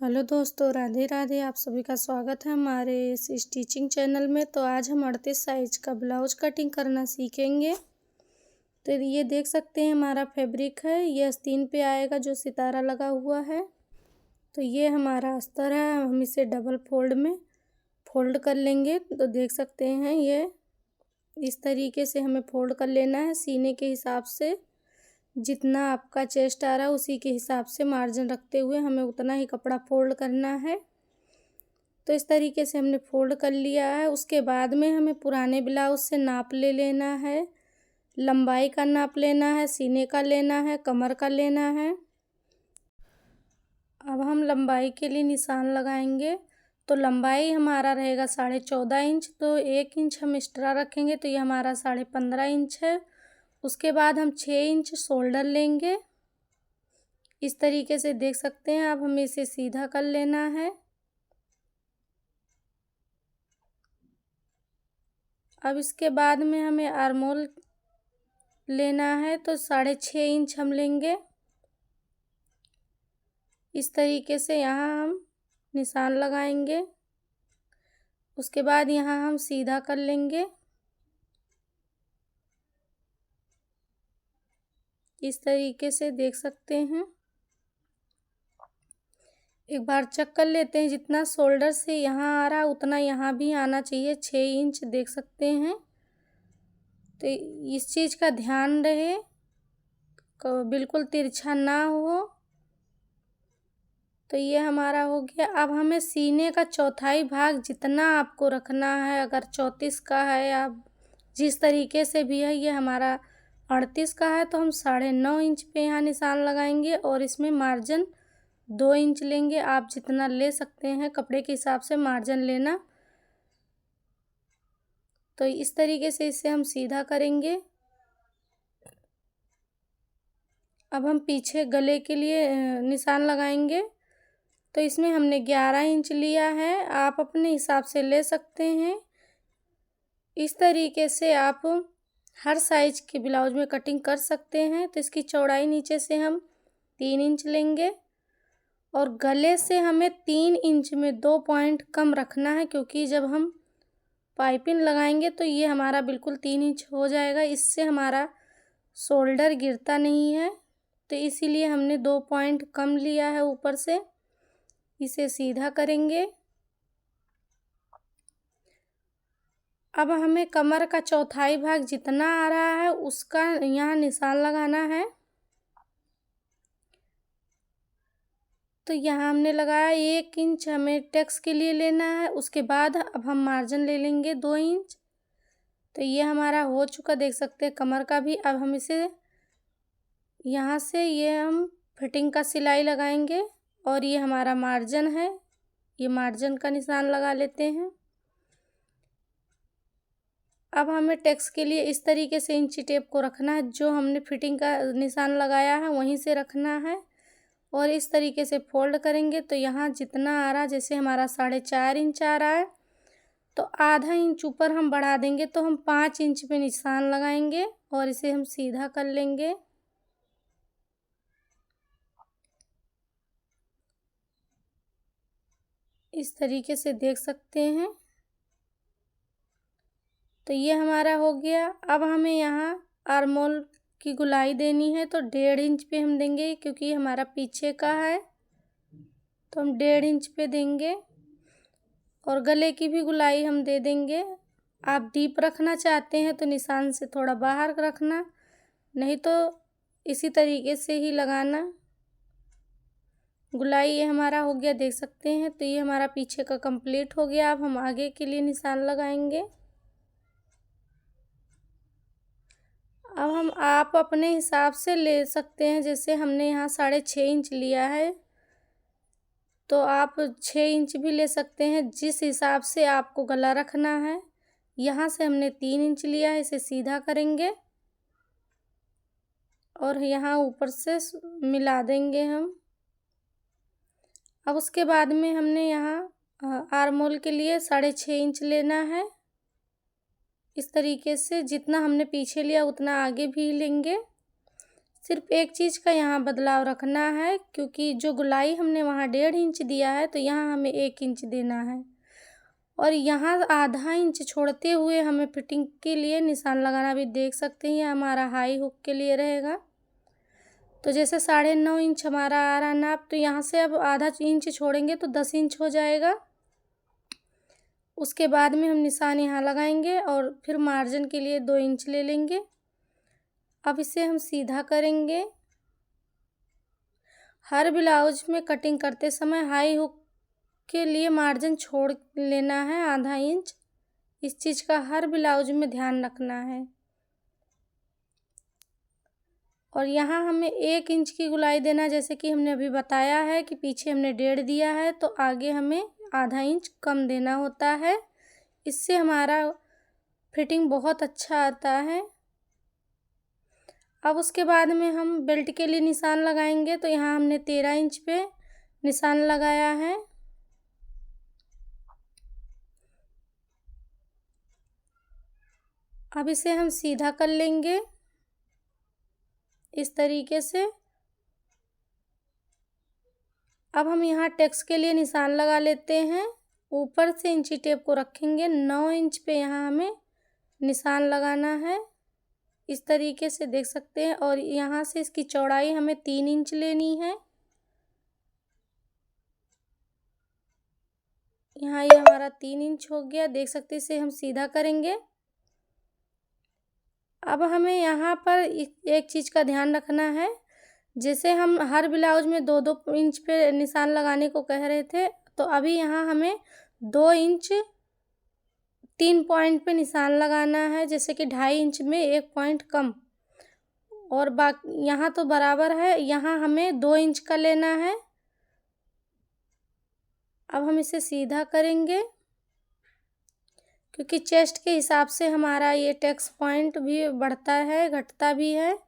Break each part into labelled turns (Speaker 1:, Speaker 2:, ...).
Speaker 1: Hello दोस्तों, राधे राधे। आप सभी का स्वागत है हमारे इस स्टिचिंग चैनल में। तो आज हम 38 साइज का ब्लाउज कटिंग करना सीखेंगे। तो ये देख सकते हैं हमारा फैब्रिक है, ये आस्तीन पे आएगा जो सितारा लगा हुआ है। तो ये हमारा अस्तर है, हम इसे डबल फोल्ड में फोल्ड कर लेंगे। तो देख सकते हैं ये इस तरीके से हमें फोल्ड कर लेना है। सीने के हिसाब से जितना आपका चेस्ट आ रहा है उसी के हिसाब से मार्जिन रखते हुए हमें उतना ही कपड़ा फोल्ड करना है। तो इस तरीके से हमने फोल्ड कर लिया है। उसके बाद में हमें पुराने ब्लाउज से नाप ले लेना है। लंबाई का नाप लेना है, सीने का लेना है, कमर का लेना है। अब हम लंबाई के लिए निशान लगाएंगे। तो लंबाई हमारा रहेगा 14.5 इंच। तो 1 इंच हम एक्स्ट्रा रखेंगे, तो ये हमारा 15.5 इंच है। उसके बाद हम 6 इंच शोल्डर लेंगे। इस तरीके से देख सकते हैं। अब हमें इसे सीधा कर लेना है। अब इसके बाद में हमें आर्मोल लेना है, तो 6.5 इंच हम लेंगे। इस तरीके से यहाँ हम निशान लगाएंगे। उसके बाद यहाँ हम सीधा कर लेंगे। इस तरीके से देख सकते हैं। एक बार चेक कर लेते हैं, जितना शोल्डर से यहाँ आ रहा उतना यहाँ भी आना चाहिए। 6 इंच देख सकते हैं। तो इस चीज़ का ध्यान रहे, बिल्कुल तिरछा ना हो। तो ये हमारा हो गया। अब हमें सीने का चौथाई भाग जितना आपको रखना है, अगर 34 का है, आप जिस तरीके से भी है, ये हमारा 38 का है, तो हम 9.5 इंच पे यहाँ निशान लगाएंगे और इसमें मार्जिन 2 इंच लेंगे। आप जितना ले सकते हैं कपड़े के हिसाब से मार्जिन लेना। तो इस तरीके से इसे हम सीधा करेंगे। अब हम पीछे गले के लिए निशान लगाएंगे। तो इसमें हमने 11 इंच लिया है, आप अपने हिसाब से ले सकते हैं। इस तरीके से आप हर साइज के ब्लाउज में कटिंग कर सकते हैं। तो इसकी चौड़ाई नीचे से हम 3 इंच लेंगे और गले से हमें 3 इंच में 2 पॉइंट कम रखना है, क्योंकि जब हम पाइपिंग लगाएंगे तो ये हमारा बिल्कुल 3 इंच हो जाएगा। इससे हमारा शोल्डर गिरता नहीं है। तो इसीलिए हमने 2 पॉइंट कम लिया है ऊपर से। इसे सीधा करेंगे। अब हमें कमर का चौथाई भाग जितना आ रहा है उसका यहाँ निशान लगाना है। तो यहाँ हमने लगाया 1 इंच हमें टक्स के लिए लेना है। उसके बाद अब हम मार्जिन ले लेंगे 2 इंच। तो ये हमारा हो चुका, देख सकते हैं कमर का भी। अब हम इसे यहाँ से ये हम फिटिंग का सिलाई लगाएंगे और ये हमारा मार्जिन है, ये मार्जिन का निशान लगा लेते हैं। अब हमें टक्स के लिए इस तरीके से इंची टेप को रखना है, जो हमने फिटिंग का निशान लगाया है वहीं से रखना है और इस तरीके से फोल्ड करेंगे। तो यहाँ जितना आ रहा, जैसे हमारा 4.5 इंच आ रहा है, तो आधा इंच ऊपर हम बढ़ा देंगे, तो हम 5 इंच पे निशान लगाएंगे और इसे हम सीधा कर लेंगे। इस तरीके से देख सकते हैं। तो ये हमारा हो गया। अब हमें यहाँ आर्मोल की गुलाई देनी है, तो 1.5 इंच पे हम देंगे, क्योंकि ये हमारा पीछे का है। तो हम 1.5 इंच पे देंगे और गले की भी गुलाई हम दे देंगे। आप डीप रखना चाहते हैं तो निशान से थोड़ा बाहर रखना, नहीं तो इसी तरीके से ही लगाना। गुलाई ये हमारा हो गया, देख सकते हैं। तो ये हमारा पीछे का कंप्लीट हो गया। अब हम आगे के लिए निशान लगाएंगे। अब हम आप अपने हिसाब से ले सकते हैं। जैसे हमने यहाँ 6.5 इंच लिया है, तो आप 6 इंच भी ले सकते हैं, जिस हिसाब से आपको गला रखना है। यहाँ से हमने 3 इंच लिया है, इसे सीधा करेंगे और यहाँ ऊपर से मिला देंगे हम। अब उसके बाद में हमने यहाँ आर्मोल के लिए 6.5 इंच लेना है। इस तरीके से जितना हमने पीछे लिया उतना आगे भी लेंगे। सिर्फ एक चीज़ का यहाँ बदलाव रखना है, क्योंकि जो गोलाई हमने वहाँ 1.5 इंच दिया है तो यहाँ हमें 1 इंच देना है, और यहाँ आधा इंच छोड़ते हुए हमें फिटिंग के लिए निशान लगाना। भी देख सकते हैं हमारा हाई हुक के लिए रहेगा। तो जैसे 9.5 इंच हमारा आ रहा नाप, तो यहाँ से अब आधा इंच छोड़ेंगे तो 10 इंच हो जाएगा। उसके बाद में हम निशान यहाँ लगाएंगे और फिर मार्जिन के लिए 2 इंच ले लेंगे। अब इसे हम सीधा करेंगे। हर ब्लाउज में कटिंग करते समय हाई हुक के लिए मार्जिन छोड़ लेना है आधा इंच। इस चीज़ का हर ब्लाउज में ध्यान रखना है। और यहाँ हमें 1 इंच की गुलाई देना, जैसे कि हमने अभी बताया है कि पीछे हमने 1.5 दिया है तो आगे हमें आधा इंच कम देना होता है। इससे हमारा फिटिंग बहुत अच्छा आता है। अब उसके बाद में हम बेल्ट के लिए निशान लगाएंगे। तो यहाँ हमने 13 इंच पे निशान लगाया है। अब इसे हम सीधा कर लेंगे इस तरीके से। अब हम यहाँ टक्स के लिए निशान लगा लेते हैं। ऊपर से इंची टेप को रखेंगे 9 इंच पे यहाँ हमें निशान लगाना है इस तरीके से, देख सकते हैं। और यहाँ से इसकी चौड़ाई हमें 3 इंच लेनी है। यहाँ ये हमारा 3 इंच हो गया, देख सकते हैं। इसे हम सीधा करेंगे। अब हमें यहाँ पर एक चीज़ का ध्यान रखना है। जैसे हम हर ब्लाउज में 2-2 इंच पे निशान लगाने को कह रहे थे, तो अभी यहाँ हमें 2 इंच 3 पॉइंट पे निशान लगाना है। जैसे कि 2.5 इंच में 1 पॉइंट कम, और बाकी यहाँ तो बराबर है। यहाँ हमें 2 इंच का लेना है। अब हम इसे सीधा करेंगे, क्योंकि चेस्ट के हिसाब से हमारा ये टक्स पॉइंट भी बढ़ता है घटता भी है।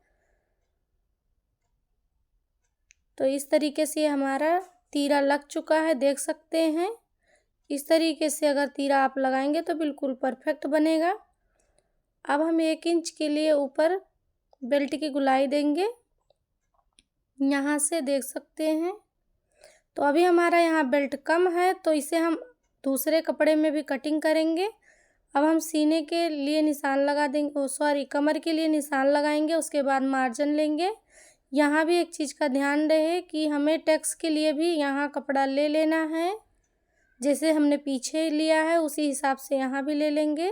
Speaker 1: तो इस तरीके से हमारा तीरा लग चुका है, देख सकते हैं। इस तरीके से अगर तीरा आप लगाएंगे तो बिल्कुल परफेक्ट बनेगा। अब हम 1 इंच के लिए ऊपर बेल्ट की गुलाई देंगे, यहाँ से देख सकते हैं। तो अभी हमारा यहाँ बेल्ट कम है, तो इसे हम दूसरे कपड़े में भी कटिंग करेंगे। अब हम सीने के लिए निशान लगा देंगे, कमर के लिए निशान लगाएंगे। उसके बाद मार्जिन लेंगे। यहाँ भी एक चीज़ का ध्यान रहे कि हमें टक्स के लिए भी यहाँ कपड़ा ले लेना है। जैसे हमने पीछे लिया है उसी हिसाब से यहाँ भी ले लेंगे।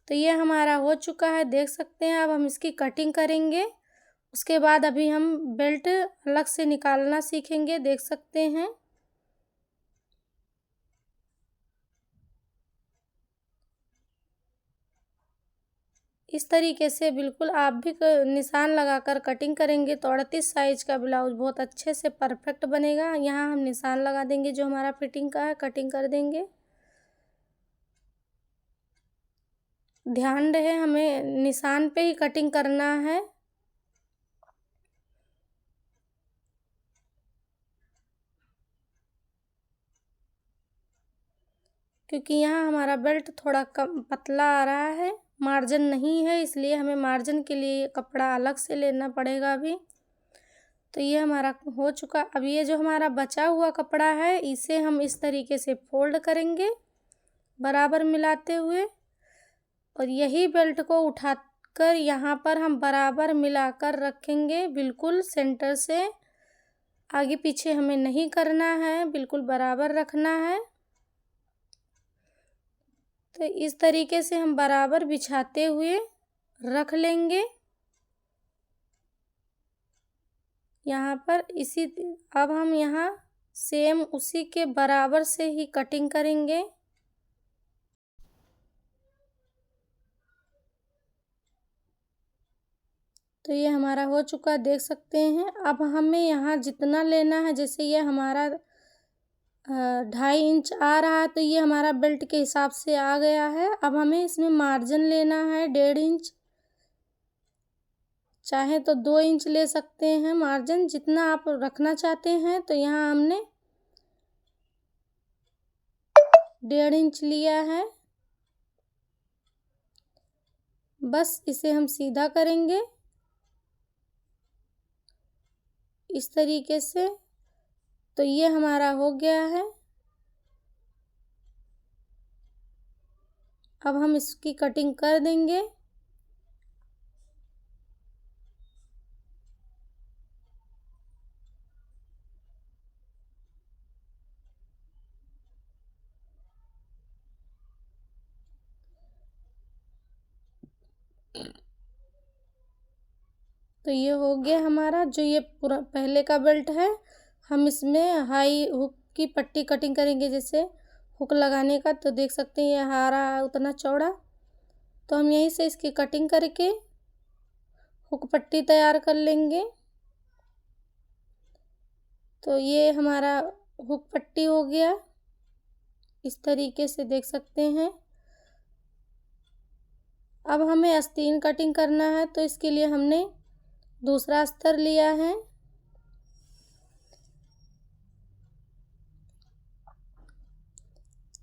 Speaker 1: तो ये हमारा हो चुका है, देख सकते हैं। अब हम इसकी कटिंग करेंगे। उसके बाद अभी हम बेल्ट अलग से निकालना सीखेंगे, देख सकते हैं। इस तरीके से बिल्कुल आप भी निशान लगाकर कटिंग करेंगे तो 38 साइज़ का ब्लाउज बहुत अच्छे से परफेक्ट बनेगा। यहाँ हम निशान लगा देंगे, जो हमारा फिटिंग का है कटिंग कर देंगे। ध्यान रहे हमें निशान पे ही कटिंग करना है। क्योंकि यहाँ हमारा बेल्ट थोड़ा कम पतला आ रहा है, मार्जिन नहीं है, इसलिए हमें मार्जिन के लिए कपड़ा अलग से लेना पड़ेगा अभी। तो ये हमारा हो चुका। अब ये जो हमारा बचा हुआ कपड़ा है, इसे हम इस तरीके से फोल्ड करेंगे बराबर मिलाते हुए, और यही बेल्ट को उठाकर यहाँ पर हम बराबर मिलाकर रखेंगे, बिल्कुल सेंटर से। आगे पीछे हमें नहीं करना है, बिल्कुल बराबर रखना है। तो इस तरीके से हम बराबर बिछाते हुए रख लेंगे यहाँ पर। अब हम यहाँ सेम उसी के बराबर से ही कटिंग करेंगे। तो ये हमारा हो चुका, देख सकते हैं। अब हमें यहाँ जितना लेना है, जैसे ये हमारा 2.5 इंच आ रहा है, तो ये हमारा बेल्ट के हिसाब से आ गया है। अब हमें इसमें मार्जिन लेना है 1.5 इंच, चाहे तो 2 इंच ले सकते हैं मार्जिन, जितना आप रखना चाहते हैं। तो यहाँ हमने 1.5 इंच लिया है। बस इसे हम सीधा करेंगे इस तरीके से। तो ये हमारा हो गया है। अब हम इसकी कटिंग कर देंगे। तो ये हो गया हमारा। जो ये पूरा पहले का बेल्ट है, हम इसमें हाई हुक की पट्टी कटिंग करेंगे, जैसे हुक लगाने का। तो देख सकते हैं ये हारा उतना चौड़ा। तो हम यहीं से इसकी कटिंग करके हुक पट्टी तैयार कर लेंगे। तो ये हमारा हुक पट्टी हो गया, इस तरीके से देख सकते हैं। अब हमें आस्तीन कटिंग करना है, तो इसके लिए हमने दूसरा अस्तर लिया है।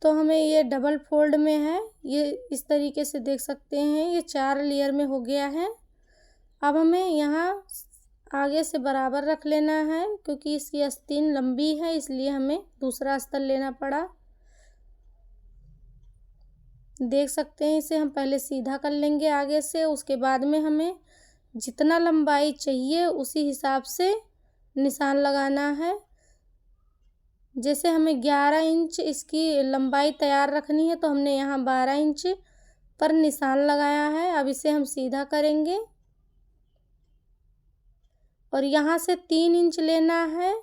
Speaker 1: तो हमें ये डबल फोल्ड में है, ये इस तरीके से देख सकते हैं। ये 4 लेयर में हो गया है। अब हमें यहाँ आगे से बराबर रख लेना है, क्योंकि इसकी आस्तीन लंबी है, इसलिए हमें दूसरा अस्तर लेना पड़ा। देख सकते हैं, इसे हम पहले सीधा कर लेंगे आगे से। उसके बाद में हमें जितना लंबाई चाहिए उसी हिसाब से निशान लगाना है। जैसे हमें 11 इंच इसकी लंबाई तैयार रखनी है, तो हमने यहाँ 12 इंच पर निशान लगाया है। अब इसे हम सीधा करेंगे और यहाँ से 3 इंच लेना है,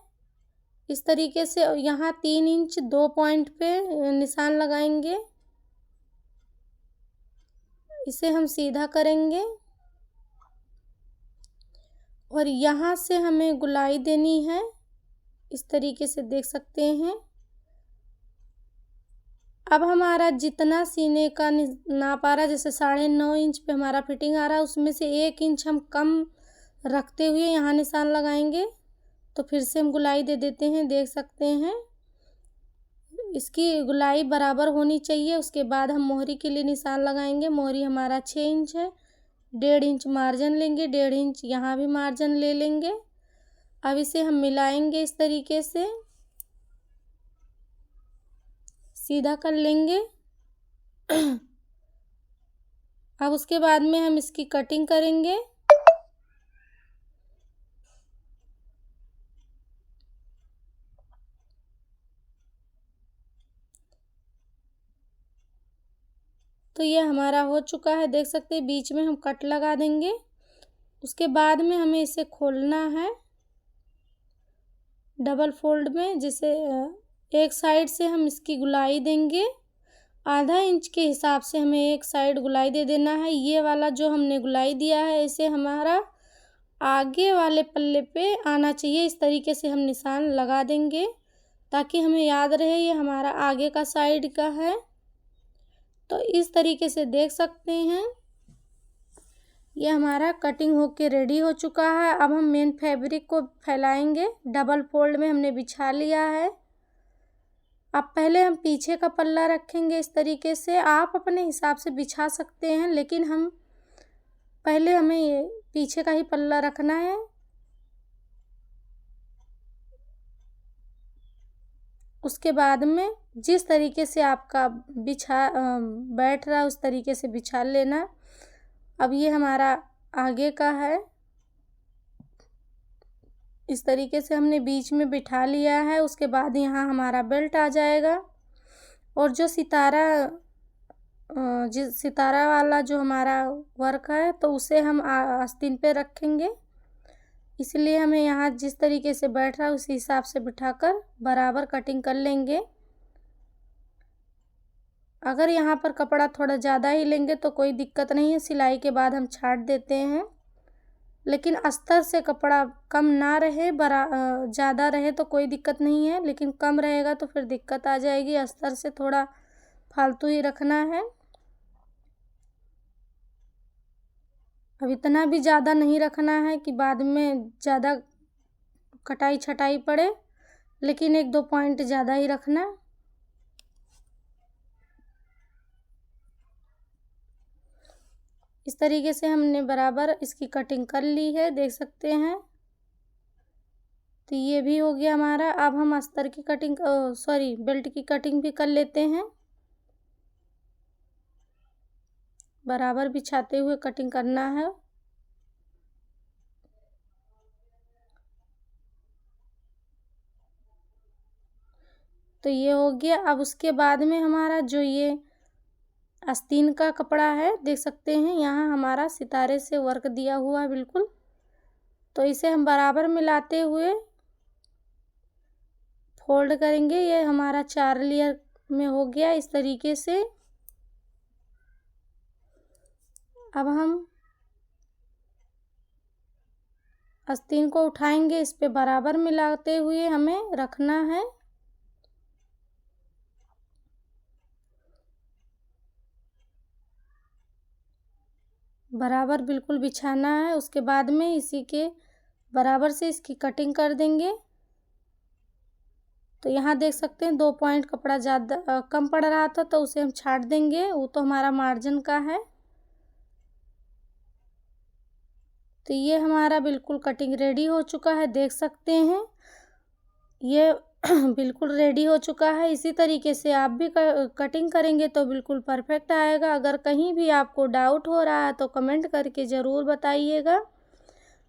Speaker 1: इस तरीके से। यहाँ 3 इंच 2 पॉइंट पे निशान लगाएंगे। इसे हम सीधा करेंगे और यहाँ से हमें गुलाई देनी है, इस तरीके से देख सकते हैं। अब हमारा जितना सीने का नाप आ रहा है, जैसे 9.5 इंच पे हमारा फिटिंग आ रहा है, उसमें से 1 इंच हम कम रखते हुए यहाँ निशान लगाएंगे। तो फिर से हम गुलाई दे देते हैं, देख सकते हैं। इसकी गुलाई बराबर होनी चाहिए। उसके बाद हम मोहरी के लिए निशान लगाएंगे। मोहरी हमारा 6 इंच है, 1.5 इंच मार्जिन लेंगे, 1.5 इंच यहाँ भी मार्जिन ले लेंगे। अब इसे हम मिलाएंगे, इस तरीके से सीधा कर लेंगे। अब उसके बाद में हम इसकी कटिंग करेंगे। तो ये हमारा हो चुका है, देख सकते हैं। बीच में हम कट लगा देंगे। उसके बाद में हमें इसे खोलना है डबल फोल्ड में। जैसे एक साइड से हम इसकी गुलाई देंगे, आधा इंच के हिसाब से हमें एक साइड गुलाई दे देना है। ये वाला जो हमने गुलाई दिया है, इसे हमारा आगे वाले पल्ले पे आना चाहिए। इस तरीके से हम निशान लगा देंगे, ताकि हमें याद रहे ये हमारा आगे का साइड का है। तो इस तरीके से देख सकते हैं, ये हमारा कटिंग होके रेडी हो चुका है। अब हम मेन फैब्रिक को फैलाएंगे। डबल फोल्ड में हमने बिछा लिया है। अब पहले हम पीछे का पल्ला रखेंगे, इस तरीके से। आप अपने हिसाब से बिछा सकते हैं, लेकिन पहले हमें ये पीछे का ही पल्ला रखना है। उसके बाद में जिस तरीके से आपका बैठ रहा है, उस तरीके से बिछा लेना। अब ये हमारा आगे का है, इस तरीके से हमने बीच में बिठा लिया है। उसके बाद यहाँ हमारा बेल्ट आ जाएगा। और जो सितारा वाला जो हमारा वर्क है, तो उसे हम आस्तीन पे रखेंगे। इसलिए हमें यहाँ जिस तरीके से बैठ रहा है उसी हिसाब से बिठाकर बराबर कटिंग कर लेंगे। अगर यहाँ पर कपड़ा थोड़ा ज़्यादा ही लेंगे तो कोई दिक्कत नहीं है, सिलाई के बाद हम छाट देते हैं। लेकिन अस्तर से कपड़ा कम ना रहे, ज़्यादा रहे तो कोई दिक्कत नहीं है, लेकिन कम रहेगा तो फिर दिक्कत आ जाएगी। अस्तर से थोड़ा फालतू ही रखना है। अब इतना भी ज़्यादा नहीं रखना है कि बाद में ज़्यादा कटाई छटाई पड़े, लेकिन 1-2 पॉइंट ज़्यादा ही रखना। इस तरीके से हमने बराबर इसकी कटिंग कर ली है, देख सकते हैं। तो ये भी हो गया हमारा। अब हम अस्तर की कटिंग बेल्ट की कटिंग भी कर लेते हैं। बराबर बिछाते हुए कटिंग करना है। तो ये हो गया। अब उसके बाद में हमारा जो ये आस्तीन का कपड़ा है, देख सकते हैं यहाँ हमारा सितारे से वर्क दिया हुआ है बिल्कुल। तो इसे हम बराबर मिलाते हुए फोल्ड करेंगे। ये हमारा 4 लेयर में हो गया इस तरीके से। अब हम आस्तीन को उठाएंगे, इस पे बराबर मिलाते हुए हमें रखना है। बराबर बिल्कुल बिछाना है। उसके बाद में इसी के बराबर से इसकी कटिंग कर देंगे। तो यहाँ देख सकते हैं 2 पॉइंट कपड़ा ज़्यादा कम पड़ रहा था, तो उसे हम छाट देंगे, वो तो हमारा मार्जिन का है। तो ये हमारा बिल्कुल कटिंग रेडी हो चुका है, देख सकते हैं ये बिल्कुल रेडी हो चुका है। इसी तरीके से आप भी कटिंग करेंगे तो बिल्कुल परफेक्ट आएगा। अगर कहीं भी आपको डाउट हो रहा है तो कमेंट करके ज़रूर बताइएगा।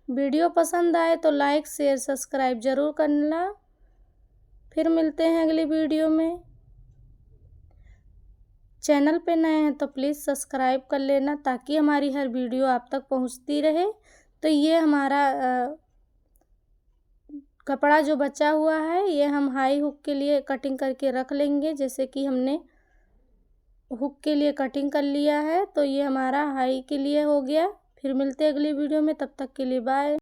Speaker 1: वीडियो पसंद आए तो लाइक शेयर सब्सक्राइब ज़रूर करना। फिर मिलते हैं अगली वीडियो में। चैनल पे नए हैं तो प्लीज़ सब्सक्राइब कर लेना, ताकि हमारी हर वीडियो आप तक पहुंचती रहे। तो ये हमारा कपड़ा जो बचा हुआ है, ये हम हाई हुक के लिए कटिंग करके रख लेंगे। जैसे कि हमने हुक के लिए कटिंग कर लिया है, तो ये हमारा हाई के लिए हो गया। फिर मिलते हैं अगली वीडियो में, तब तक के लिए बाय।